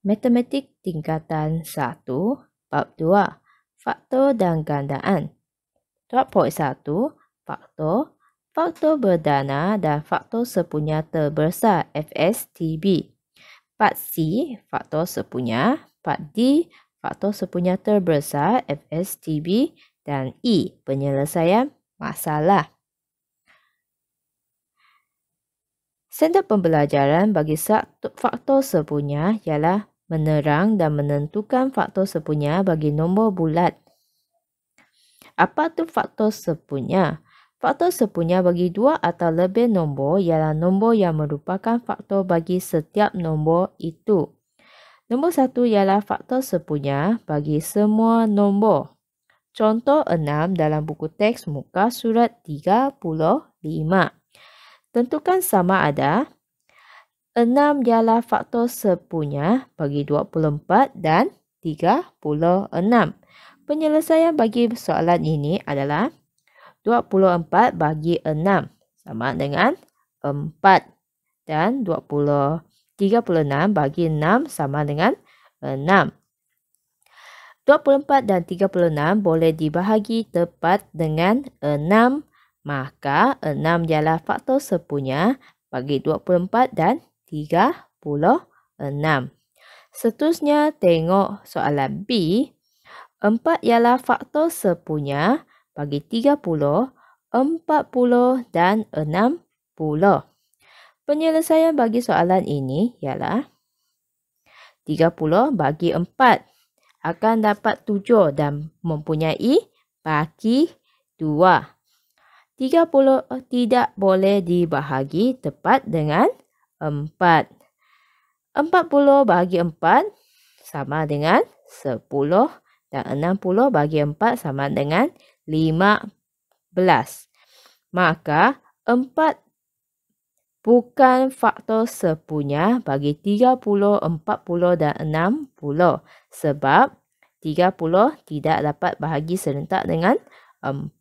Matematik tingkatan 1, bab 2, faktor dan gandaan. Poin 1, faktor, faktor berdana dan faktor sepunya terbesar FSTB. Part C, faktor sepunya. Part D, faktor sepunya terbesar FSTB. Dan E, penyelesaian masalah. Standard pembelajaran bagi faktor sepunya ialah menerang dan menentukan faktor sepunya bagi nombor bulat. Apa tu faktor sepunya? Faktor sepunya bagi dua atau lebih nombor ialah nombor yang merupakan faktor bagi setiap nombor itu. Nombor 1 ialah faktor sepunya bagi semua nombor. Contoh 6 dalam buku teks muka surat 35. Tentukan sama ada 6 ialah faktor sepunya bagi 24 dan 36. Penyelesaian bagi soalan ini adalah 24 bagi 6 sama dengan 4 dan 36 bagi 6 sama dengan 6. 24 dan 36 boleh dibahagi tepat dengan 6, maka 6 ialah faktor sepunya bagi 24 dan 36. Seterusnya tengok soalan B. 4 ialah faktor sepunya bagi 30, 40 dan 60. Penyelesaian bagi soalan ini ialah 30 bagi 4 akan dapat 7 dan mempunyai baki 2. 30 tidak boleh dibahagi tepat dengan 4. 40 bagi 4 sama dengan 10 dan 60 bagi 4 sama dengan 15. Maka 4 bukan faktor sepunya bagi 30, 40 dan 60 sebab 30 tidak dapat bahagi serentak dengan 4.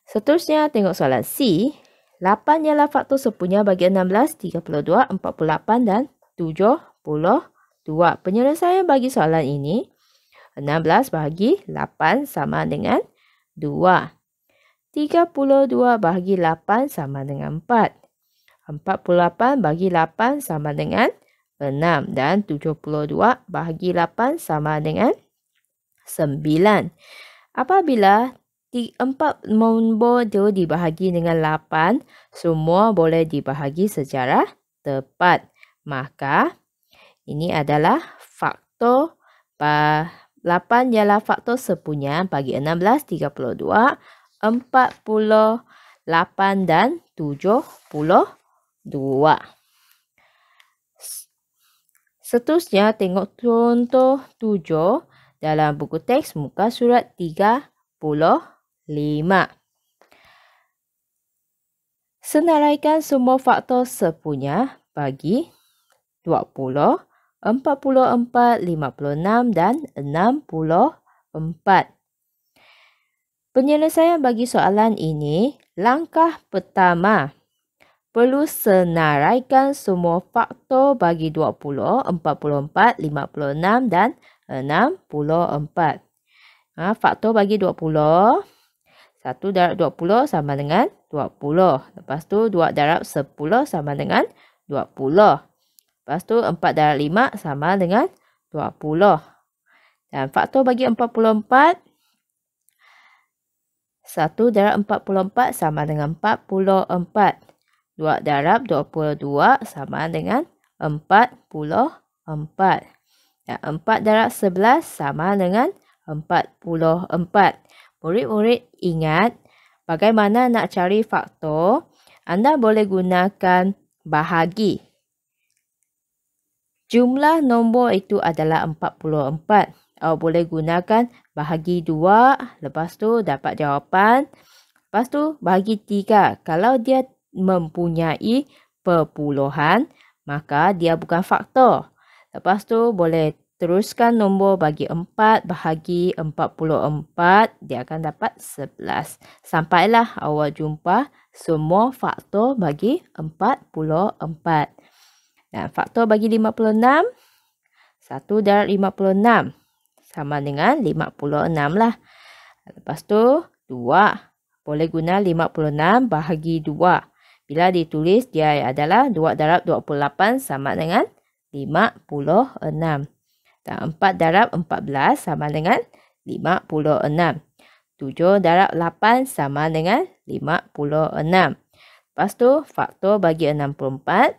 Seterusnya tengok soalan C. 8 ialah faktor sepunya bagi 16, 32, 48 dan 72. Penyelesaian bagi soalan ini 16 bahagi 8 sama dengan 2. 32 bahagi 8 sama dengan 4. 48 bahagi 8 sama dengan 6 dan 72 bahagi 8 sama dengan 9. Apabila 4 nombor itu dibahagi dengan 8, semua boleh dibahagi secara tepat. Maka ini adalah faktor 8 ialah faktor sepunya bagi 16, 32, 48 dan 72. Seterusnya tengok contoh 7 dalam buku teks muka surat 35. Senaraikan semua faktor sepunya bagi 20, 44, 56 dan 64. Penyelesaian bagi soalan ini, langkah pertama, perlu senaraikan semua faktor bagi 20, 44, 56 dan 64. Faktor bagi 20, 1 darab 20 sama dengan 20. Lepas tu 2 darab 10 sama dengan 20. Lepas tu 4 darab 5 sama dengan 20. Dan faktor bagi 44, 1 darab 44 sama dengan 44. 2 darab 22 sama dengan 44. Dan 4 darab 11 sama dengan 44. Murid-murid ingat bagaimana nak cari faktor. Anda boleh gunakan bahagi. Jumlah nombor itu adalah 44. Boleh gunakan bahagi 2. Lepas tu dapat jawapan. Lepas tu bahagi 3. Kalau dia mempunyai perpuluhan, maka dia bukan faktor. Lepas tu boleh teruskan nombor bagi 4 bahagi 44, dia akan dapat 11. Sampailah awak jumpa semua faktor bagi 44. Dan faktor bagi 56, 1 darab 56 sama dengan 56 lah. Lepas tu 2. Boleh guna 56 bahagi 2. Bila ditulis dia adalah 2 darab 28 sama dengan 56. Dan 4 darab 14 sama dengan 56. 7 darab 8 sama dengan 56. Lepas tu faktor bagi 64.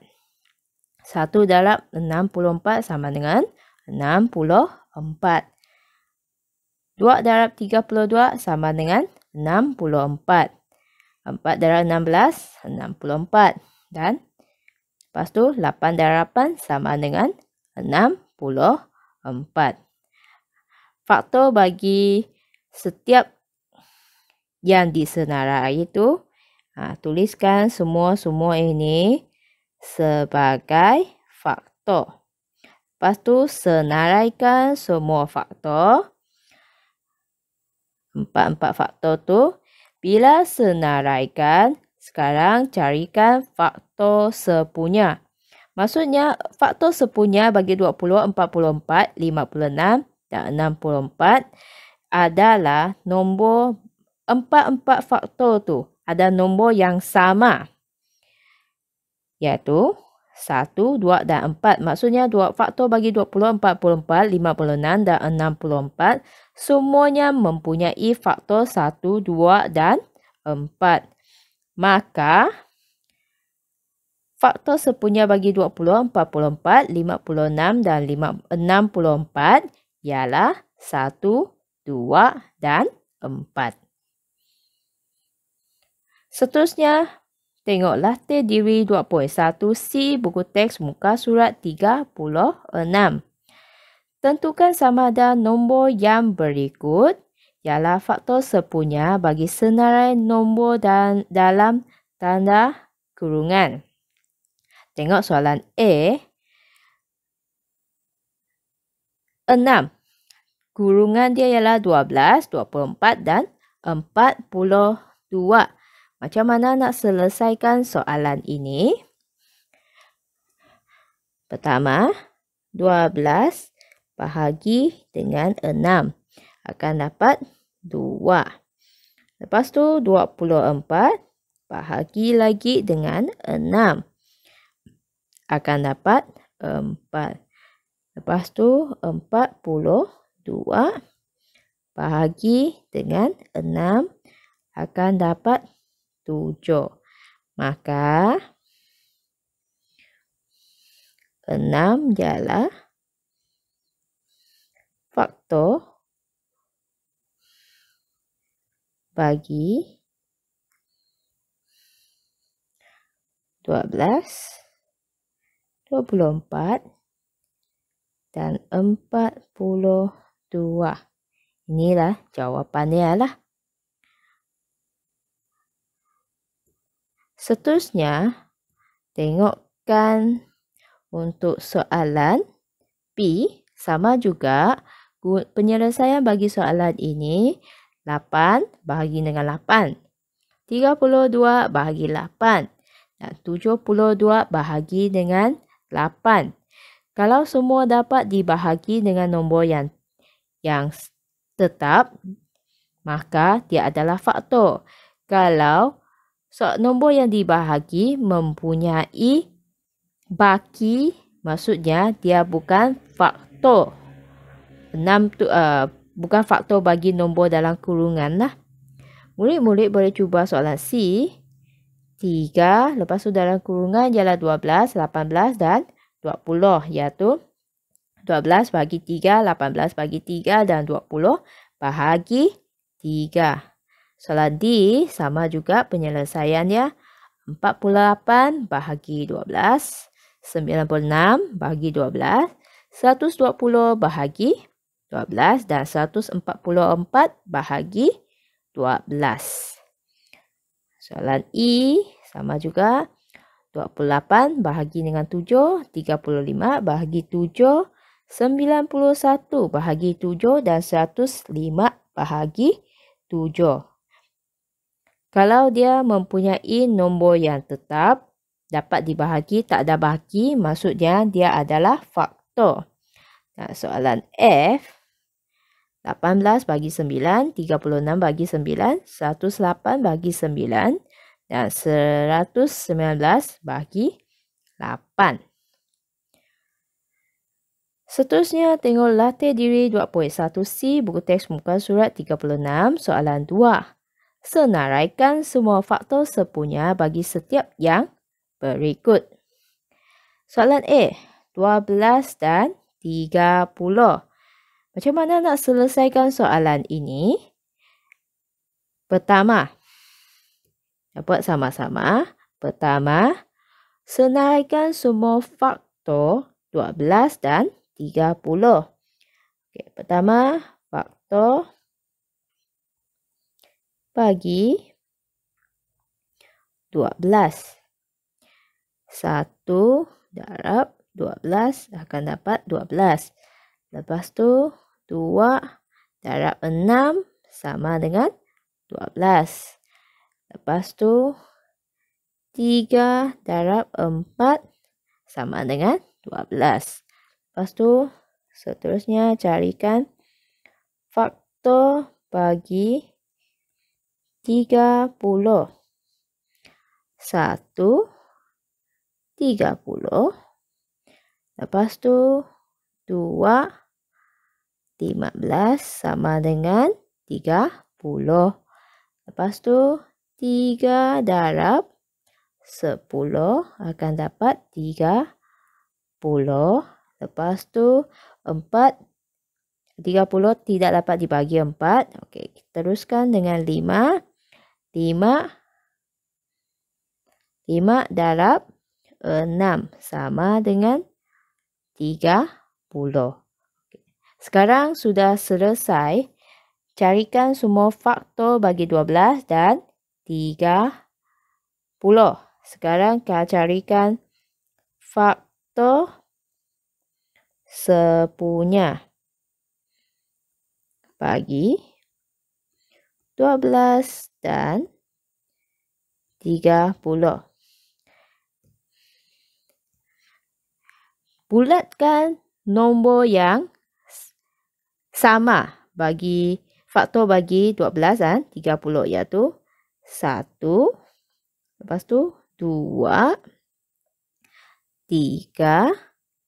1 darab 64 sama dengan 64. 2 darab 32 sama dengan 64. 4 darab 16, 64. Dan lepas tu 8 darab 8 sama dengan 64. Faktor bagi setiap yang disenarai itu, tuliskan semua ini sebagai faktor. Lepas tu senaraikan semua faktor. 4 faktor tu. Bila senaraikan, sekarang carikan faktor sepunya. Maksudnya faktor sepunya bagi 20, 44, 56 dan 64 adalah nombor 4 faktor tu. Ada nombor yang sama. Iaitu 1, 2 dan 4. Maksudnya faktor bagi 20, 44, 56 dan 64 semuanya mempunyai faktor 1, 2 dan 4. Maka faktor sepunya bagi 20, 44, 56 dan 64 ialah 1, 2 dan 4. Seterusnya, tengoklah terdiri 2.1C buku teks muka surat 36. Tentukan sama ada nombor yang berikut ialah faktor sepunya bagi senarai nombor dan dalam tanda kurungan. Tengok soalan A. 6. Kurungan dia ialah 12, 24 dan 42. Macam mana nak selesaikan soalan ini? Pertama, 12 bahagi dengan 6 akan dapat 2. Lepas tu 24 bahagi lagi dengan 6 akan dapat 4. Lepas tu 42 bahagi dengan 6 akan dapat 7. Maka 6 ialah faktor bagi 12, 24 dan 42. Inilah jawapannya lah. Seterusnya, tengokkan untuk soalan B. Sama juga penyelesaian bagi soalan ini 8 bahagi dengan 8. 32 bahagi 8. Dan 72 bahagi dengan 8. Kalau semua dapat dibahagi dengan nombor yang tetap, maka dia adalah faktor. Kalau nombor yang dibahagi mempunyai baki, maksudnya dia bukan faktor. 6 tu bukan faktor bagi nombor dalam kurungan lah. Murid-murid boleh cuba soalan C. 3 lepas tu dalam kurungan ialah 12, 18 dan 20, iaitu 12 bahagi 3, 18 bahagi 3 dan 20 bahagi 3. Soalan D sama juga penyelesaiannya 48 bahagi 12, 96 bahagi 12, 120 bahagi 12 dan 144 bahagi 12. Soalan E sama juga 28 bahagi dengan 7, 35 bahagi 7, 91 bahagi 7 dan 105 bahagi 7. Kalau dia mempunyai nombor yang tetap, dapat dibahagi, tak ada bahagi, maksudnya dia adalah faktor. Soalan F, 18 bagi 9, 36 bagi 9, 108 bagi 9 dan 119 bagi 8. Seterusnya, tengok latih diri 2.1C, buku teks muka surat 36, soalan 2. Senaraikan semua faktor sepunya bagi setiap yang berikut. Soalan A, 12 dan 30. Macam mana nak selesaikan soalan ini? Pertama, dapat sama-sama. Pertama, senaraikan semua faktor 12 dan 30. Okey, pertama, faktor bagi 12. 1 darab 12 akan dapat 12. Lepas tu, 2 darab 6 sama dengan 12. Lepas tu, 3 darab 4 sama dengan 12. Lepas tu, seterusnya carikan faktor bagi 30. 1, 30. Lepas tu, 2, 15 sama dengan 30. Lepas tu, 3 darab 10 akan dapat 30. Lepas tu, 30 tidak dapat dibagi 4. Okey, teruskan dengan 5. 5 darab 6 sama dengan 30. Sekarang sudah selesai. Carikan semua faktor bagi 12 dan 30. Sekarang kita carikan faktor sepunya bagi 12 dan 30. Bulatkan nombor yang sama bagi faktor bagi 12 dan 30, iaitu 1, lepas tu 2, 3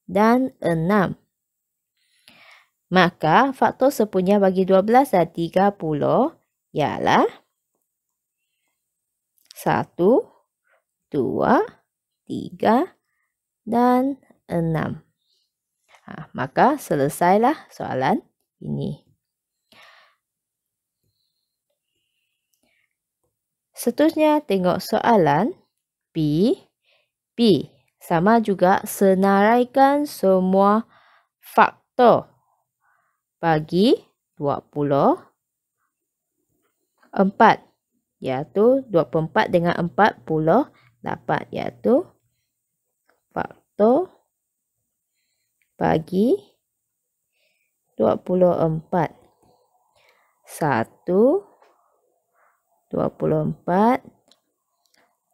dan 6. Maka faktor sepunya bagi 12 dan 30 ialah 1, 2, 3 dan 6. Maka selesailah soalan ini. Seterusnya tengok soalan B. B sama juga senaraikan semua faktor bagi 24, iaitu 24 dengan 48, iaitu faktor bagi 24. 1, 24.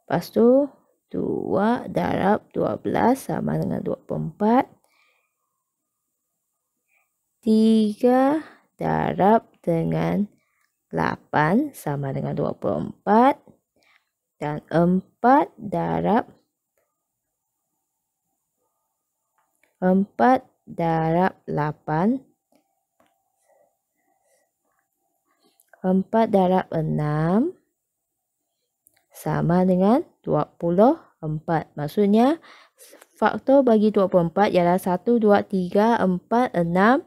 Lepas tu 2 darab 12 sama dengan 24. 3 darab dengan 8 sama dengan 24. Dan 4 darab 8 4 darab 6 sama dengan 24. Maksudnya faktor bagi 24 ialah 1, 2, 3, 4, 6,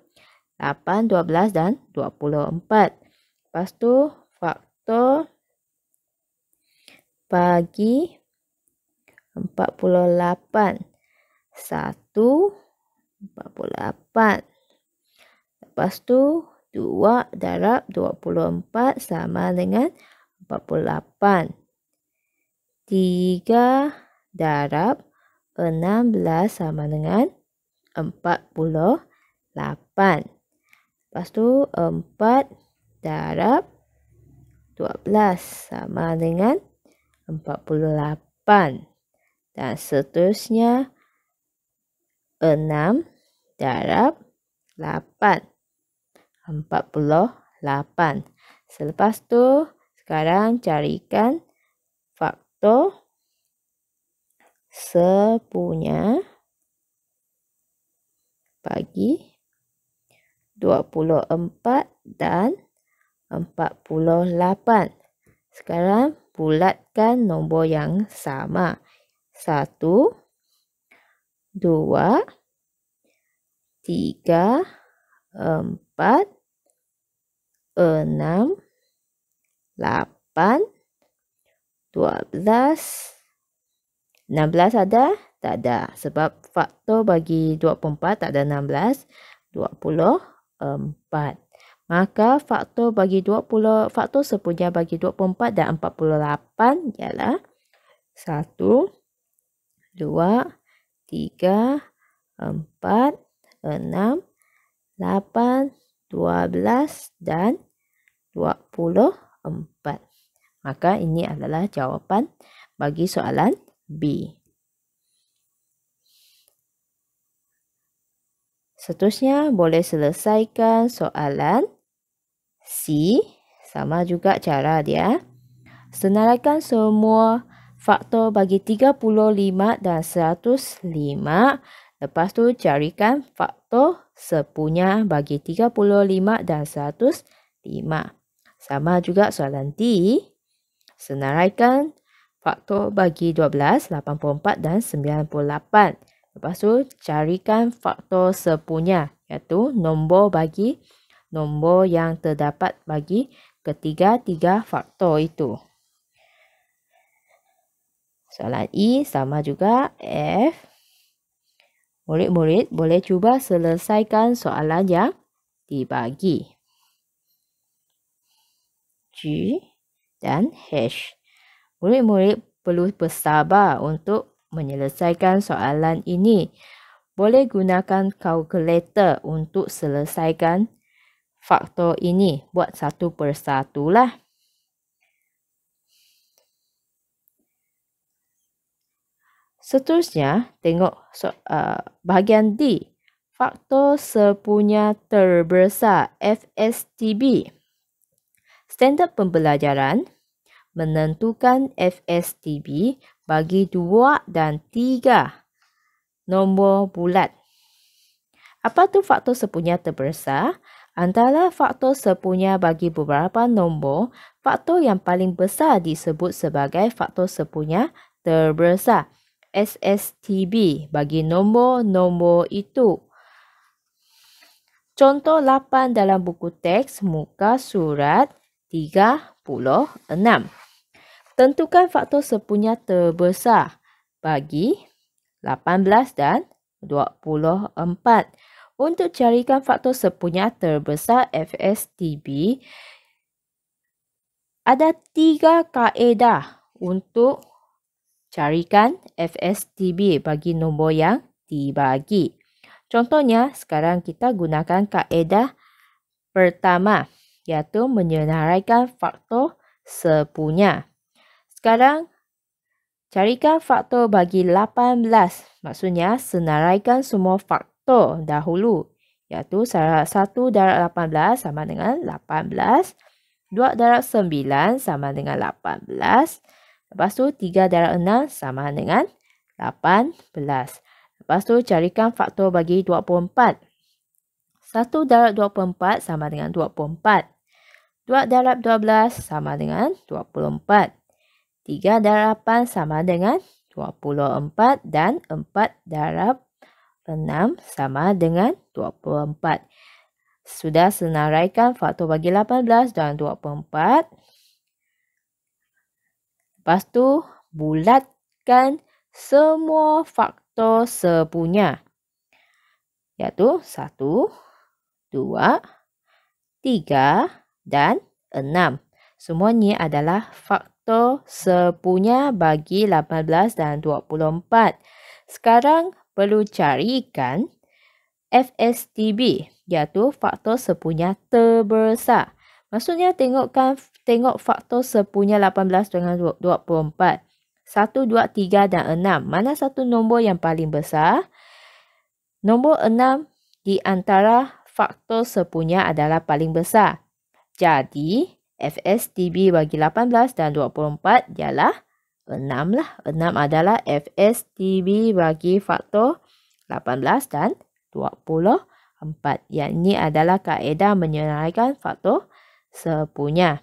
8, 12 dan 24. Lepas tu faktor bagi 48. 1, 48. Lepas tu 2 darab 24 sama dengan 48. 3 darab 16 sama dengan 48. Lepas tu 4 darab 12 sama dengan 48. Dan seterusnya 6 darab 8. 48. Selepas tu, sekarang carikan faktor sepunya bagi 24 dan 48. Sekarang bulatkan nombor yang sama. 1, 2, 3, 4, 6, 8, 12, 16 ada? Tak ada. Sebab faktor bagi 24 tak ada 16. 24. Maka faktor sepunya bagi 24 dan 48 ialah 1, 2, 3, 4, 6, 8, 12 dan 24. Maka ini adalah jawapan bagi soalan B. Seterusnya boleh selesaikan soalan C. Sama juga cara dia. Senaraikan semua faktor bagi 35 dan 105. Lepas tu carikan faktor sepunya bagi 35 dan 105. Sama juga soalan D. Senaraikan faktor bagi 12, 84 dan 98. Lepas tu carikan faktor sepunya, iaitu nombor yang terdapat bagi ketiga-tiga faktor itu. Soalan E sama juga F. Murid-murid boleh cuba selesaikan soalan yang dibagi. G dan H. Murid-murid perlu bersabar untuk menyelesaikan soalan ini. Boleh gunakan kalkulator untuk selesaikan faktor ini. Buat satu persatu lah. Seterusnya, tengok bahagian D. Faktor sepunya terbesar FSTB. Standard pembelajaran menentukan FSTB bagi 2 dan 3 nombor bulat. Apa tu faktor sepunya terbesar? Antara faktor sepunya bagi beberapa nombor, faktor yang paling besar disebut sebagai faktor sepunya terbesar. SSTB bagi nombor-nombor itu. Contoh 8 dalam buku teks muka surat 36. Tentukan faktor sepunya terbesar bagi 18 dan 24. Untuk carikan faktor sepunya terbesar FSTB, ada 3 kaedah untuk carikan FSTB bagi nombor yang dibagi. Contohnya, sekarang kita gunakan kaedah pertama, iaitu menyenaraikan faktor sepunya. Sekarang, carikan faktor bagi 18. Maksudnya, senaraikan semua faktor dahulu. Iaitu 1 darab 18 sama dengan 18. 2 darab 9 sama dengan 18. Lepas tu 3 darab 6 sama dengan 18. Lepas tu carikan faktor bagi 24. 1 darab 24 sama dengan 24. 2 darab 12 sama dengan 24. 3 darab 8 sama dengan 24. Dan 4 darab 6 sama dengan 24. Sudah senaraikan faktor bagi 18 dan 24. Lepas tu, bulatkan semua faktor sepunya. Iaitu 1, 2, 3 dan 6. Semuanya adalah faktor sepunya bagi 18 dan 24. Sekarang perlu carikan FSTB, iaitu faktor sepunya terbesar. Maksudnya tengok faktor sepunya 18 dengan 24. 1, 2, 3 dan 6. Mana satu nombor yang paling besar? Nombor 6 di antara faktor sepunya adalah paling besar. Jadi, FSTB bagi 18 dan 24 ialah 6 lah. 6 adalah FSTB bagi faktor 18 dan 24. Yang ini adalah kaedah menyelesaikan faktor sepunya.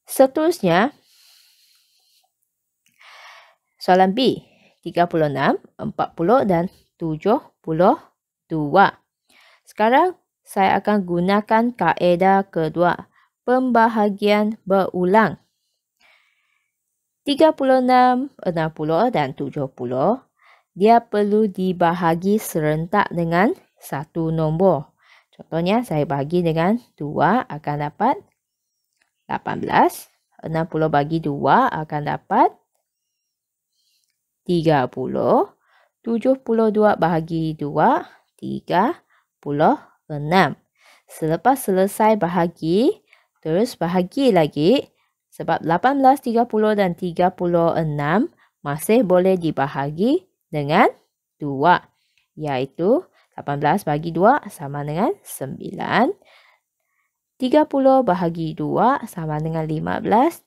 Seterusnya, soalan B. 36, 40 dan 72. Sekarang, saya akan gunakan kaedah kedua, pembahagian berulang. 36, 60 dan 70, dia perlu dibahagi serentak dengan satu nombor. Contohnya, saya bahagi dengan 2 akan dapat 18. 60 bagi 2 akan dapat 30. 72 bahagi 2, 36. Selepas selesai bahagi, terus bahagi lagi. Sebab 18, 30 dan 36 masih boleh dibahagi dengan 2. Iaitu 18 bagi 2 sama dengan 9. 30 bahagi 2 sama dengan 15.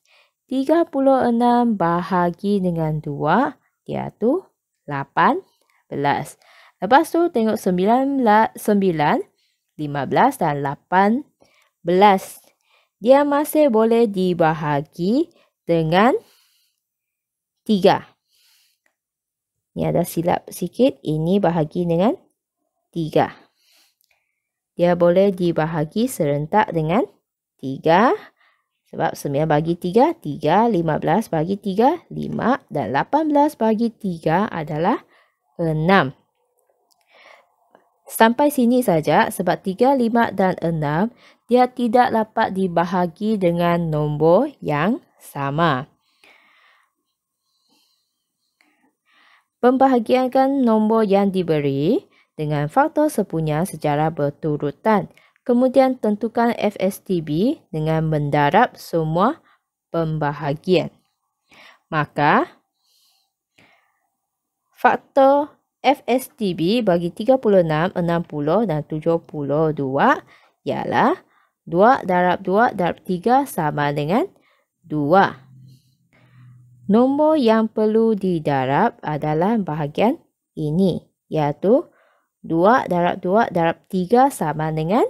36 bahagi dengan 2 iaitu 18. Lepas tu tengok 9, 15 dan 18. Dia masih boleh dibahagi dengan 3. Ini ada silap sikit. Ini bahagi dengan 3. Dia boleh dibahagi serentak dengan 3. Sebab 9 bagi 3, 3. 15 bagi 3, 5. Dan 18 bagi 3 adalah 6. Sampai sini saja sebab 3, 5 dan 6 dia tidak dapat dibahagi dengan nombor yang sama. Pembahagikan nombor yang diberi dengan faktor sepunya secara berturutan. Kemudian tentukan FSTB dengan mendarab semua pembahagian. Maka, faktor FSTB bagi 36, 60 dan 72 ialah 2 darab 2 darab 3 sama dengan 2. Nombor yang perlu didarab adalah bahagian ini, iaitu 2 darab 2 darab 3 sama dengan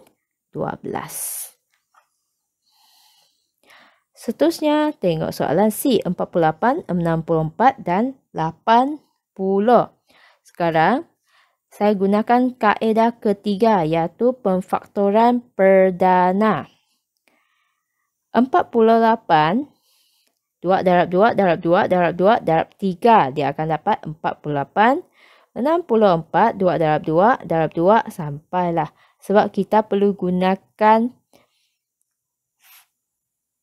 12. Seterusnya, tengok soalan C, 48, 64 dan 80. Sekarang, saya gunakan kaedah ketiga iaitu pemfaktoran perdana. 48, 2 darab 2 darab 2 darab 2 darab 3. Dia akan dapat 48. 64, 2 darab 2 darab 2 sampailah. Sebab kita perlu gunakan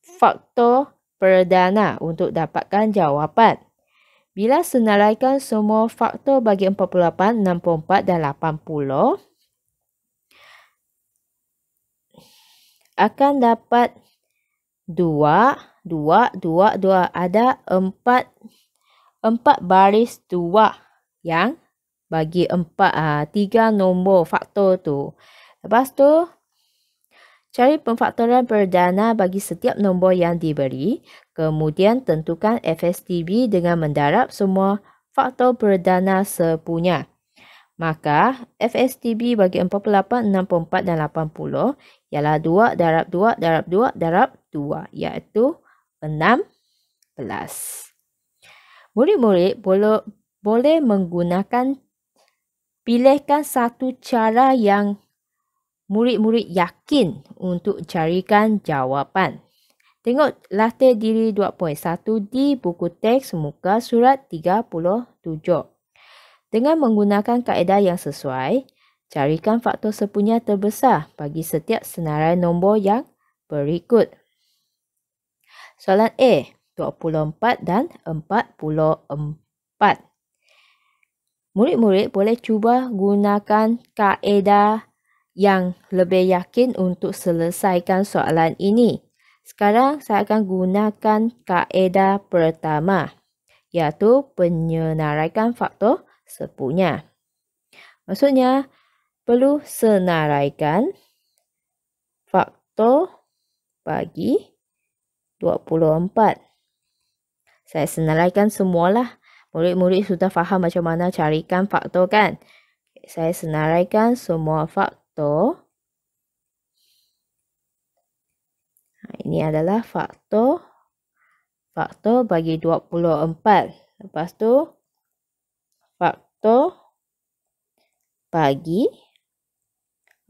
faktor perdana untuk dapatkan jawapan. Bila senaraikan semua faktor bagi 48, 64 dan 80, akan dapat 2, 2, 2, 2. Ada 4 baris 2 yang bagi 3 nombor faktor tu. Lepas tu, cari pemfaktoran perdana bagi setiap nombor yang diberi. Kemudian tentukan FSTB dengan mendarab semua faktor perdana sepunya. Maka FSTB bagi 48, 64 dan 80 ialah 2 darab 2 darab 2 darab 2 iaitu 16. Murid-murid boleh menggunakan pilihkan satu cara yang murid-murid yakin untuk carikan jawapan. Tengok latih diri 2.1 di buku teks muka surat 37. Dengan menggunakan kaedah yang sesuai, carikan faktor sepunya terbesar bagi setiap senarai nombor yang berikut. Soalan A, 24 dan 44. Murid-murid boleh cuba gunakan kaedah yang lebih yakin untuk selesaikan soalan ini. Sekarang saya akan gunakan kaedah pertama. iaitu penyenaraikan faktor sepunya. Maksudnya, perlu senaraikan faktor bagi 24. Saya senaraikan semualah. Murid-murid sudah faham macam mana carikan faktor kan? Saya senaraikan semua faktor. Ini adalah faktor bagi 24. Lepas tu, faktor bagi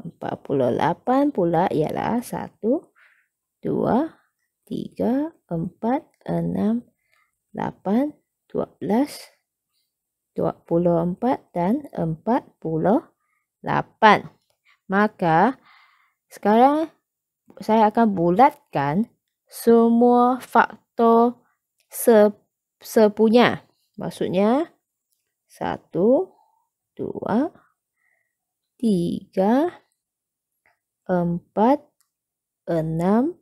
48 pula ialah 1, 2, 3, 4, 6, 8, 12, 24 dan 48. Maka, sekarang saya akan bulatkan semua faktor sepunya. Maksudnya, 1, 2, 3, 4, 6,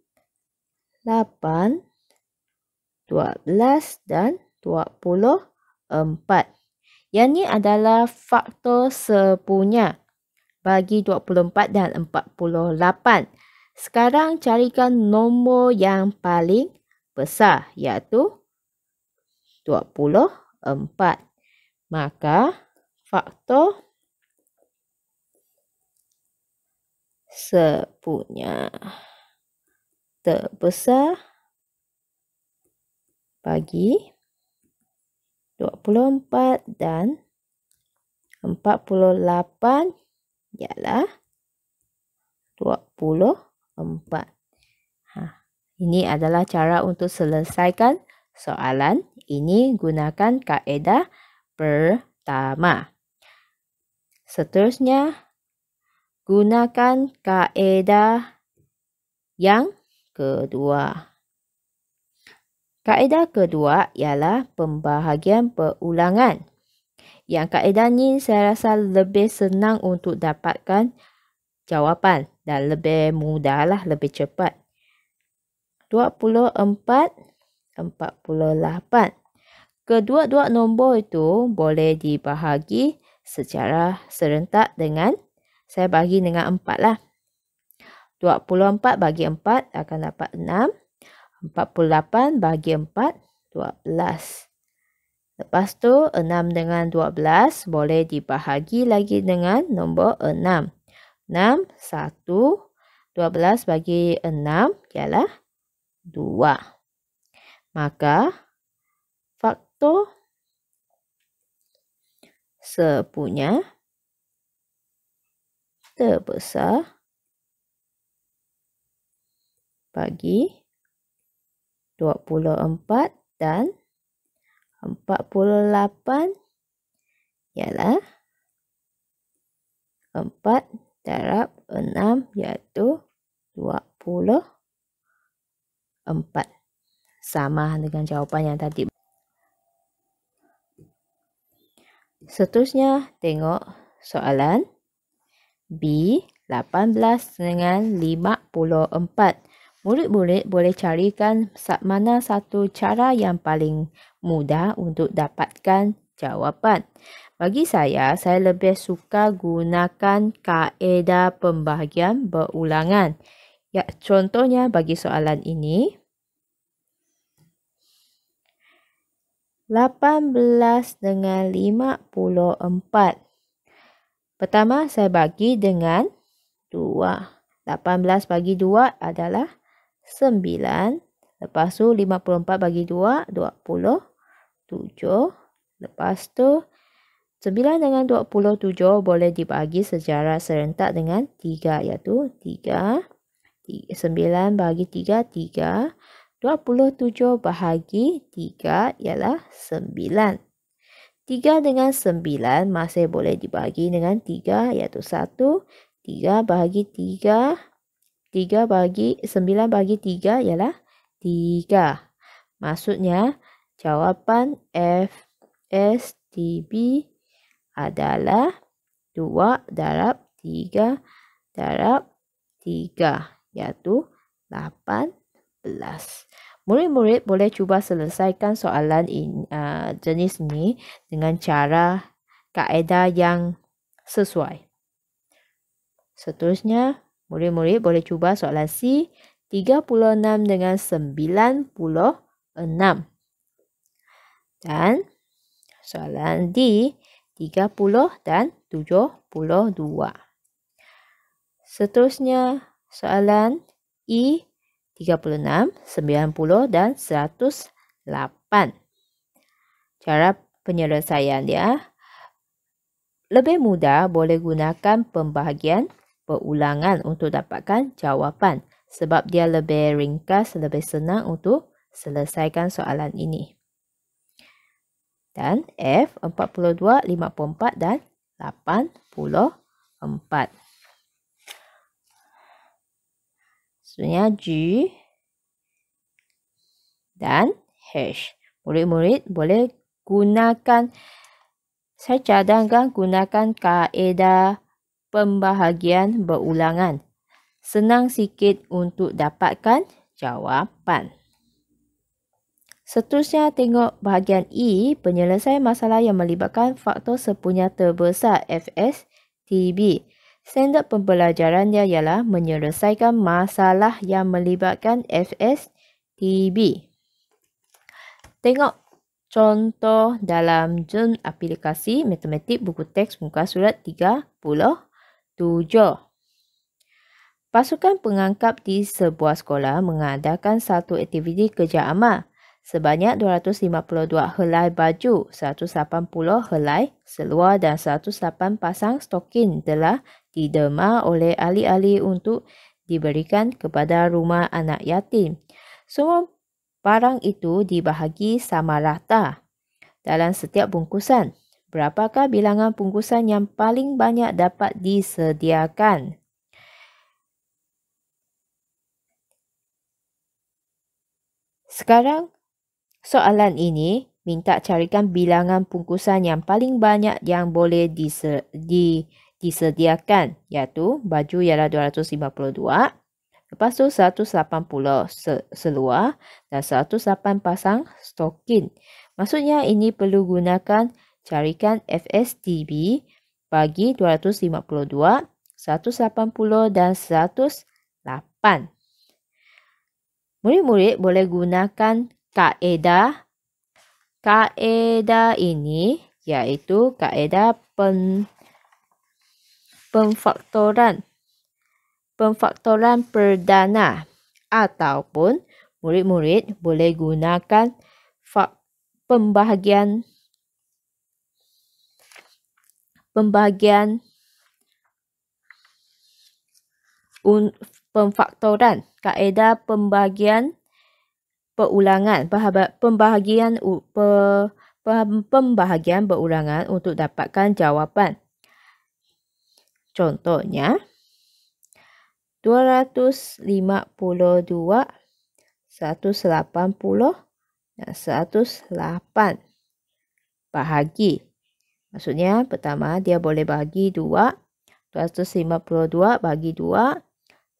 8, 12 dan 24. Yang ini adalah faktor sepunya bagi 24 dan 48. Sekarang carikan nombor yang paling besar iaitu 24. Maka faktor sepunya terbesar bagi 24 dan 48 ialah 24. Ini adalah cara untuk selesaikan soalan ini gunakan kaedah pertama. Seterusnya, gunakan kaedah yang kedua. Kaedah kedua ialah pembahagian perulangan. Yang kaedah ni saya rasa lebih senang untuk dapatkan jawapan dan lebih mudahlah, lebih cepat. 24, 48. Kedua-dua nombor itu boleh dibahagi secara serentak dengan, saya bagi dengan 4 lah. 24 bagi 4 akan dapat 6. 48 bagi 4, 12. Lepas tu 6 dengan 12 boleh dibahagi lagi dengan nombor 6. 6, 1, 12 bagi 6 ialah 2. Maka faktor sepunya terbesar bagi 24 dan 48 ialah 4 darab 6 iaitu 24. Sama dengan jawapan yang tadi. Seterusnya, tengok soalan B, 18 dengan 54. Murid-murid boleh carikan mana satu cara yang paling mudah untuk dapatkan jawapan. Bagi saya lebih suka gunakan kaedah pembahagian berulangan. Ya, contohnya bagi soalan ini, 18 dengan 54. Pertama, saya bagi dengan 2. 18 bagi 2 adalah 9. Lepas tu 54 bagi 2, 27. Lepas tu 9 dengan 27 boleh dibagi secara serentak dengan 3 iaitu 3. 9 bagi 3, 3. 27 bahagi 3 ialah 9. 3 dengan 9 masih boleh dibagi dengan 3 iaitu 1. 3 bahagi 3. 9 bagi 3 ialah 3. Maksudnya, jawapan FSTB adalah 2 darab 3 darab 3, iaitu 18. Murid-murid boleh cuba selesaikan soalan jenis ini dengan cara kaedah yang sesuai. Seterusnya, murid-murid boleh cuba soalan C, 36 dengan 96. Dan soalan D, 30 dan 72. Seterusnya, soalan E, 36, 90 dan 108. Cara penyelesaian dia lebih mudah boleh gunakan pembahagian berulangan untuk dapatkan jawapan sebab dia lebih ringkas, lebih senang untuk selesaikan soalan ini. Dan F, 42, 54 dan 84. Sebenarnya G dan H. Murid-murid boleh gunakan, saya cadangkan gunakan kaedah pembahagian berulangan. Senang sikit untuk dapatkan jawapan. Seterusnya tengok bahagian E, penyelesaian masalah yang melibatkan faktor sepunya terbesar FSTB. Standard pembelajaran dia ialah menyelesaikan masalah yang melibatkan FSTB. Tengok contoh dalam zon aplikasi matematik buku teks muka surat 37. Pasukan pengangkap di sebuah sekolah mengadakan satu aktiviti kerja amal. Sebanyak 252 helai baju, 180 helai seluar dan 108 pasang stokin telah diderma oleh ahli-ahli untuk diberikan kepada rumah anak yatim. Semua barang itu dibahagi sama rata dalam setiap bungkusan. Berapakah bilangan bungkusan yang paling banyak dapat disediakan? Sekarang, soalan ini minta carikan bilangan bungkusan yang paling banyak yang boleh disediakan, iaitu baju ialah 252, lepas tu 180 seluar dan 108 pasang stokin. Maksudnya ini perlu gunakan carikan FSTB bagi 252, 180 dan 108. Murid-murid boleh gunakan kaedah ini, iaitu kaedah pemfaktoran perdana, ataupun murid-murid boleh gunakan pembahagian pemfaktoran, kaedah pembahagian berulangan, pembahagian berulangan untuk dapatkan jawapan. Contohnya 252, 180 dan 108 bahagi. Maksudnya pertama dia boleh bahagi 2, 252 bagi 2,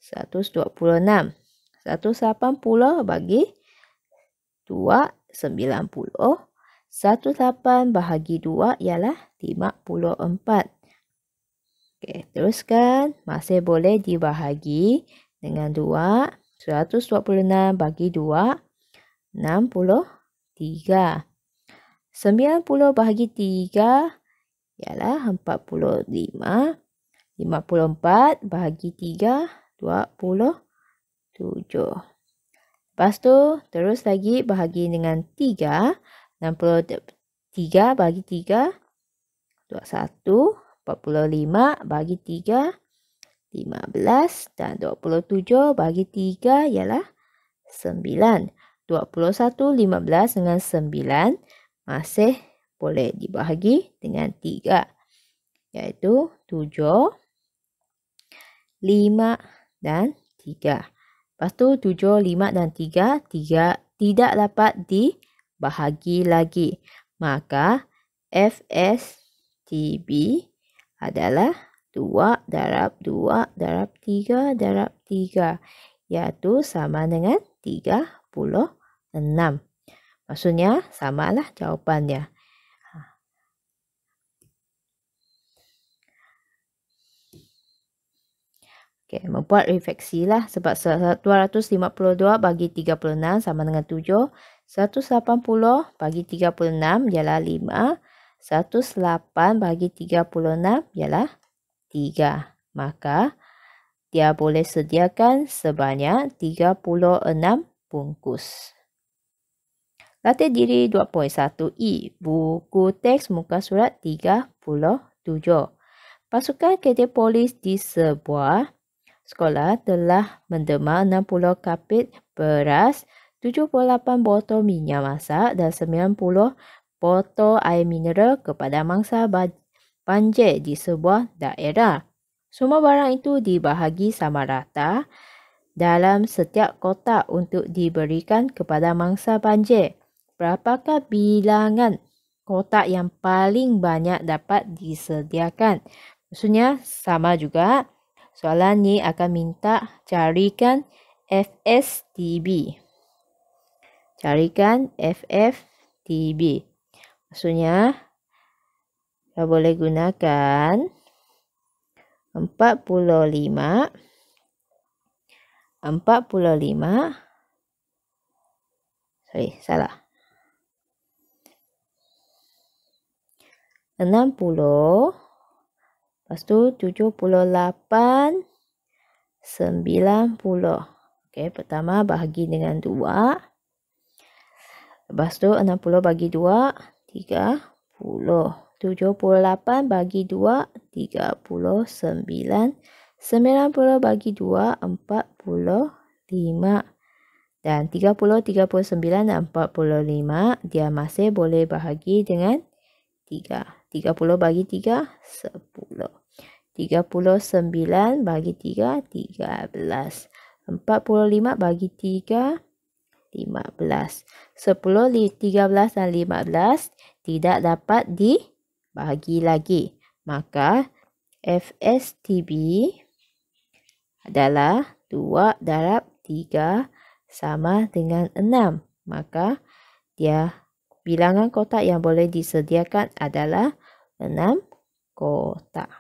126. 180 bagi 2, 90. 18 bahagi 2 ialah 54. Okey, teruskan. Masih boleh dibahagi dengan 2. 126 bagi 2, 63. 90 bahagi 3 ialah 45. 54 bahagi 3, 27. Lepas tu, terus lagi bahagi dengan 3. 63 bagi 3, 21. 45 bagi 3, 15. Dan 27 bagi 3 ialah 9. 21, 15 dengan 9 masih boleh dibahagi dengan 3. Iaitu 7, 5 dan 3. Lepas tu 7, 5 dan 3 tidak dapat dibahagi lagi. Maka FSTB adalah 2 darab 2 darab 3 darab 3. Iaitu sama dengan 34. 6. Maksudnya samalah jawapannya. Okey, membuat refleksi lah sebab 252 bagi 36 sama dengan 7. 180 bagi 36 ialah 5. 108 bagi 36 ialah 3. Maka dia boleh sediakan sebanyak 36 bungkus. Latih diri 2.1E. Buku teks muka surat 37. Pasukan kedai polis di sebuah sekolah telah mendema 60 kapit beras, 78 botol minyak masak dan 90 botol air mineral kepada mangsa banjir di sebuah daerah. Semua barang itu dibahagi sama rata dalam setiap kotak untuk diberikan kepada mangsa banjir. Berapakah bilangan kotak yang paling banyak dapat disediakan? Maksudnya sama juga. Soalan ni akan minta carikan FSTB. Carikan FFTB. Maksudnya, kita boleh gunakan 45. Salah. 60. Lepas tu 78, 90. Okey, pertama bahagi dengan 2. Lepas tu 60 bagi 2, 30. 78 bagi 2, 39. 90 bagi 2, 45. Dan 30, 39 dan 45 dia masih boleh bahagi dengan 3. 30 bagi 3, 10. 39 bagi 3, 13. 45 bagi 3, 15. 10, 13 dan 15 tidak dapat dibahagi lagi. Maka FSTB adalah 2 darab 3 sama dengan 6. Maka bilangan kotak yang boleh disediakan adalah 6 kotak.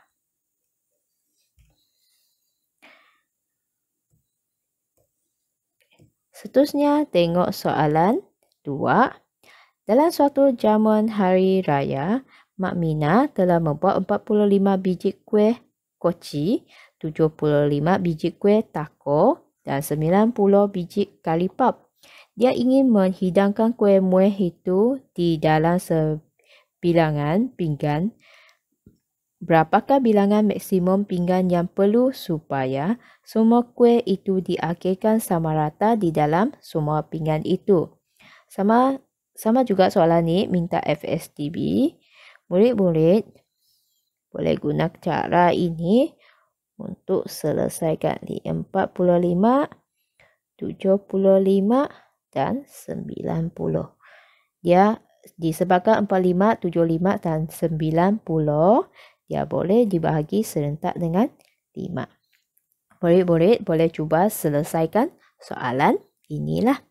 Seterusnya, tengok soalan 2. Dalam suatu jamuan hari raya, Mak Mina telah membuat 45 biji kuih koci, 75 biji kuih taco dan 90 biji kalipap. Dia ingin menghidangkan kuih muih itu di dalam sebilangan pinggan. Berapakah bilangan maksimum pinggan yang perlu supaya semua kuih itu diakhirkan sama rata di dalam semua pinggan itu? Sama juga soalan ni minta FSTB. Murid-murid boleh guna cara ini untuk selesaikan di 45, 75 dan 90. Dia disebabkan 45, 75 dan 90, dia boleh dibahagi serentak dengan 5. Murid-murid boleh cuba selesaikan soalan inilah.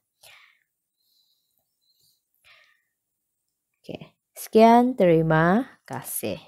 Okey, sekian, terima kasih.